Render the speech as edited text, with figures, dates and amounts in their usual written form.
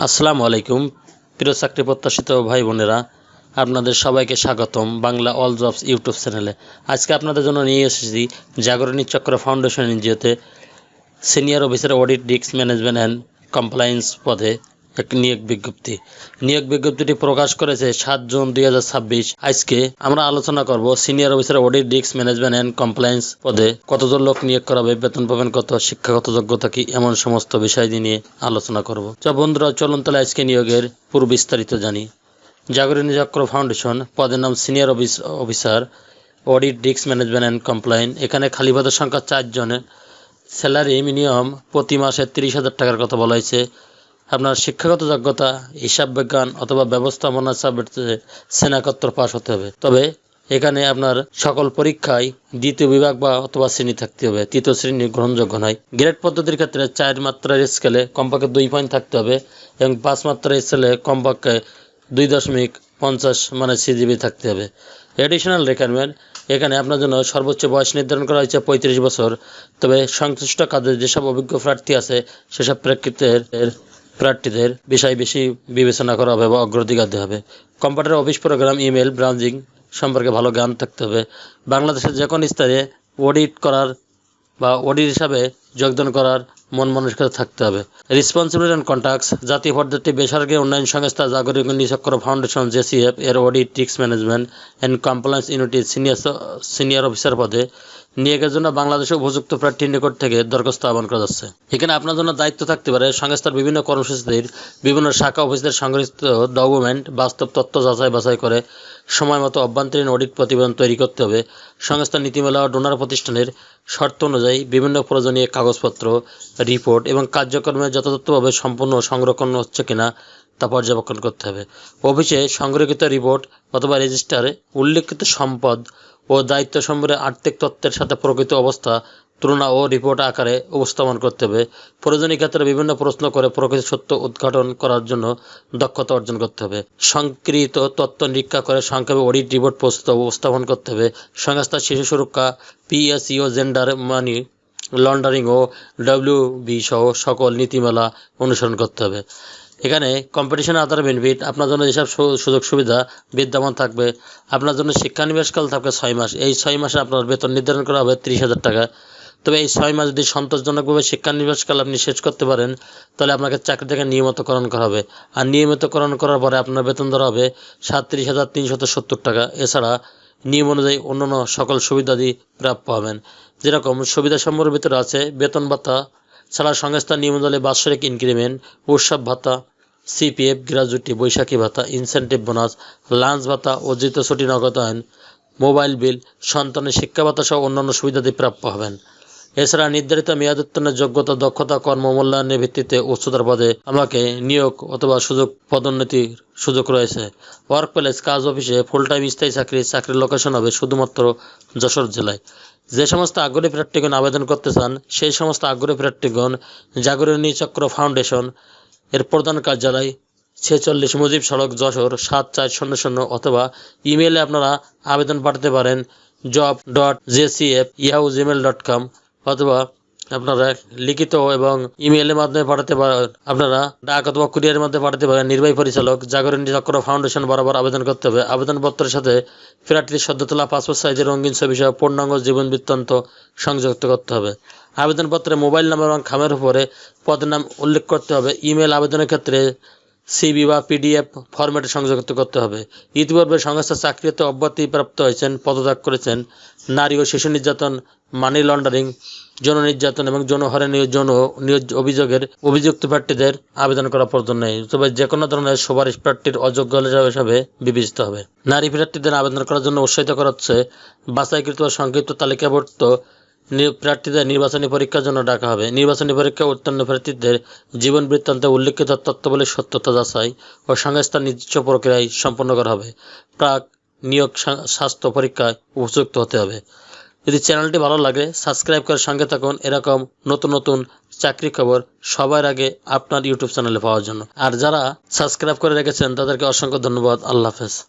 আসসালামু আলাইকুম প্রিয় চাকরি প্রত্যাশিত ভাই বোনেরা, আপনাদের সবাইকে স্বাগতম বাংলা অল জবস ইউটিউব চ্যানেলে। আজকে আপনাদের জন্য নিয়ে এসেছি জাগরণী চক্র ফাউন্ডেশন এনজিওতে senior officer audit risk management and compliance পদে এক নিয়োগ বিজ্ঞপ্তিটি প্রকাশ করেছে 7 জুন 2026। আজকে আমরা আলোচনা করব senior officer audit risk management and compliance পদে কতজন লোক নিয়োগ করা হবে, বেতন পাবেন কত, শিক্ষাগত যোগ্যতা কি, এমন সমস্ত বিষয় নিয়ে আলোচনা করব। বন্ধুরা, চলুন তাহলে আজকে নিয়োগের পুরো বিস্তারিত জানি। জাগরণী চক্র ফাউন্ডেশন পদের নাম senior officer audit risk management and compliance. এখানে খালি পদের সংখ্যা 4 জনের। স্যালারি মিনিমাম প্রতি মাসে 30,000 টাকার কথা বলা হয়েছে। আপনার শিক্ষাগত যোগ্যতা হিসাব বিজ্ঞান অথবা ব্যবস্থাপনা সাবজেক্টে স্নাতকোত্তর পাস হতে হবে। তবে এখানে আপনার সকল পরীক্ষায় দ্বিতীয় বিভাগ বা অথবা শ্রেণী থাকতে হবে। তৃতীয় শ্রেণী গ্রহণযোগ্য নয়। গ্রেড পদ্ধতির ক্ষেত্রে 4 মাত্রার স্কেলে কমপক্ষে 2 পয়েন্ট থাকতে হবে এবং 5 মাত্রার স্কেলে কমপক্ষে 2.50 মানে সিজিবি থাকতে হবে। এডিশনাল রিকোয়ারমেন্ট, এখানে আপনার জন্য সর্বোচ্চ বয়স নির্ধারণ করা হয়েছে 35 বছর। তবে সংশ্লিষ্ট কাজে যেসব অভিজ্ঞ প্রার্থী আছে সেসব প্রার্থীদের বিষয় বেশি বিবেচনা করা হবে বা অগ্রাধিকার দেওয়া হবে। Computer office program, email, browsing সম্পর্কে ভালো জ্ঞান থাকতে হবে। বাংলাদেশের যে কোনো স্তরে অডিট করার বা অডিট হিসাবে যোগদান করার মন মানসিকতা থাকতে হবে। রেসপন্সিবিলিটি অ্যান্ড কন্ট্যাক্টস, জাতীয় পদ্ধতি বেসরকারি উন্নয়ন সংস্থা জাগরণী চক্র ফাউন্ডেশন জেসিএফ এর audit risk management and compliance ইউনিটের সিনিয়র অফিসার পদে নিয়োগের জন্য বাংলাদেশে উপযুক্ত প্রার্থীর নিকট থেকে দরখাস্ত আহ্বান করা যাচ্ছে। এখানে আপনার জন্য দায়িত্ব থাকতে পারে সংস্থার বিভিন্ন কর্মসূচির বিভিন্ন শাখা অফিসের সংগঠিত ডকুমেন্ট বাস্তব তথ্য যাচাই বাছাই করে সময় মতো অভ্যন্তরীণ অডিট প্রতিবেদন তৈরি করতে হবে। সংস্থার নীতিমালা ও ডোনার প্রতিষ্ঠানের শর্ত অনুযায়ী বিভিন্ন প্রয়োজনীয় কাগজপত্র, রিপোর্ট এবং কার্যক্রমে যথাযথভাবে সম্পূর্ণ সংরক্ষণ হচ্ছে কিনা তা পর্যবেক্ষণ করতে হবে। অফিসে সংরক্ষিত রিপোর্ট অথবা রেজিস্টারে উল্লেখিত সম্পদ ও দায়িত্ব সম্পর্কে আর্থিক তথ্যের সাথে প্রকৃত অবস্থা তুলনা ও রিপোর্ট আকারে উপস্থাপন করতে হবে। প্রয়োজনীয় ক্ষেত্রে বিভিন্ন প্রশ্ন করে প্রকৃত সত্য উদ্ঘাটন করার জন্য দক্ষতা অর্জন করতে হবে। সংকৃত তথ্য নিরীক্ষা করে সংক্ষেপে অডিট রিপোর্ট প্রস্তুত উপস্থাপন করতে হবে। সংস্থার শিশু সুরক্ষা, পিএসইও, জেন্ডার মানি লন্ডারিং ও ডব্লিউবি সহ সকল নীতিমালা অনুসরণ করতে হবে। এখানে কম্পিটিশন আধার বেনিফিট, আপনার জন্য যেসব সুযোগ সুবিধা বিদ্যমান থাকবে, আপনার জন্য শিক্ষানিবেশকাল থাকবে 6 মাস। এই 6 মাসে আপনার বেতন নির্ধারণ করা হবে 30,000 টাকা। তবে এই 6 মাস যদি সন্তোষজনকভাবে শিক্ষানিবেশকাল আপনি শেষ করতে পারেন তাহলে আপনাকে চাকরি থেকে নিয়মিতকরণ করা হবে। আর নিয়মিতকরণ করার পরে আপনার বেতন ধরা হবে 37,370 টাকা। এছাড়া নিয়ম অনুযায়ী অন্যান্য সকল সুবিধাদি প্রাপ্য হবেন। যেরকম সুবিধাসমূহের ভিতরে আছে বেতন ভাতা ছাড়া সংস্থার নিয়ম অনুযায়ী বাৎসরিক ইনক্রিমেন্ট, উৎসব ভাতা, সিপিএফ, গ্র্যাজুইটি, বৈশাখী ভাতা, ইনসেন্টিভ বোনাস, লাঞ্চ ভাতা, অর্জিত ছুটি নগদায়ন, মোবাইল বিল, সন্তানের শিক্ষা ভাতা সহ অন্যান্য সুবিধাদি প্রাপ্য হবেন। এছাড়া নির্ধারিত মেয়াদ উত্তীর্ণের যোগ্যতা, দক্ষতা, কর্মমূল্যায়নের ভিত্তিতে উচ্চতর পদে আমাকে নিয়োগ অথবা পদোন্নতির সুযোগ রয়েছে। ওয়ার্ক প্লেস, কাজ অফিসে ফুল টাইম স্থায়ী চাকরির লোকেশন হবে শুধুমাত্র যশোর জেলায়। যে সমস্ত আগ্রহী প্রার্থীগণ আবেদন করতে চান সেই সমস্ত আগ্রহী প্রার্থীগণ জাগরণী চক্র ফাউন্ডেশন এর প্রধান কার্যালয় 46 মুজিব সড়ক, যশোর 7400 অথবা ইমেইলে আপনারা আবেদন পাঠাতে পারেন job.jcf@yahoo@gmail.com অথবা আপনারা লিখিত এবং ইমেইলের মাধ্যমে পাঠাতে পারেন। আপনারা ডাক অথবা কুরিয়ারের মাধ্যমে পাঠাতে পারেন। নির্বাহী পরিচালক, জাগরণী চক্র ফাউন্ডেশন বরাবর আবেদন করতে হবে। আবেদনপত্রের সাথে প্রার্থীর সদ্য তোলা পাসপোর্ট সাইজের রঙিন ছবি সহ পূর্ণাঙ্গ জীবন বৃত্তান্ত সংযুক্ত করতে হবে। আবেদনপত্রে মোবাইল নাম্বার এবং খামের উপরে পদের নাম উল্লেখ করতে হবে। ইমেল আবেদনের ক্ষেত্রে সিবি বা পিডিএফ ফরম্যাটে সংযুক্ত করতে হবে। ইতিপূর্বে সংস্থার চাকরিতে অব্যাহতি প্রাপ্ত হয়েছেন, পদত্যাগ করেছেন, নারী ও শিশু নির্যাতন, মানি লন্ডারিং, যৌন নির্যাতন এবং যৌন হয়রানি অভিযোগের অভিযুক্ত প্রার্থীদের আবেদন করা প্রয়োজন নেই। তবে যে কোনো ধরনের সুপারিশ প্রার্থীর অযোগ্য হিসাবে বিবেচিত হবে। নারী প্রার্থীদের আবেদন করার জন্য উৎসাহিত করা হচ্ছে। বাছাইকৃত ও সংক্ষিপ্ত তালিকাভুক্ত প্রার্থীদের নির্বাচনী পরীক্ষার জন্য ডাকা হবে। নির্বাচনী পরীক্ষা উত্তীর্ণ প্রার্থীদের জীবন বৃত্তান্তে উল্লেখিত তথ্যাবলীর সত্যতা যাচাই ও সংস্থার নিজস্ব প্রক্রিয়ায় সম্পন্ন করা হবে। প্রাক নিয়োগ স্বাস্থ্য পরীক্ষায় উপযুক্ত হতে হবে। যদি চ্যানেলটি ভালো লাগে সাবস্ক্রাইব করে সঙ্গে থাকুন এরকম নতুন নতুন চাকরি খবর সবার আগে আপনার ইউটিউব চ্যানেলে পাওয়ার জন্য। আর যারা সাবস্ক্রাইব করে রেখেছেন তাদেরকে অসংখ্য ধন্যবাদ। আল্লাহ হাফেজ।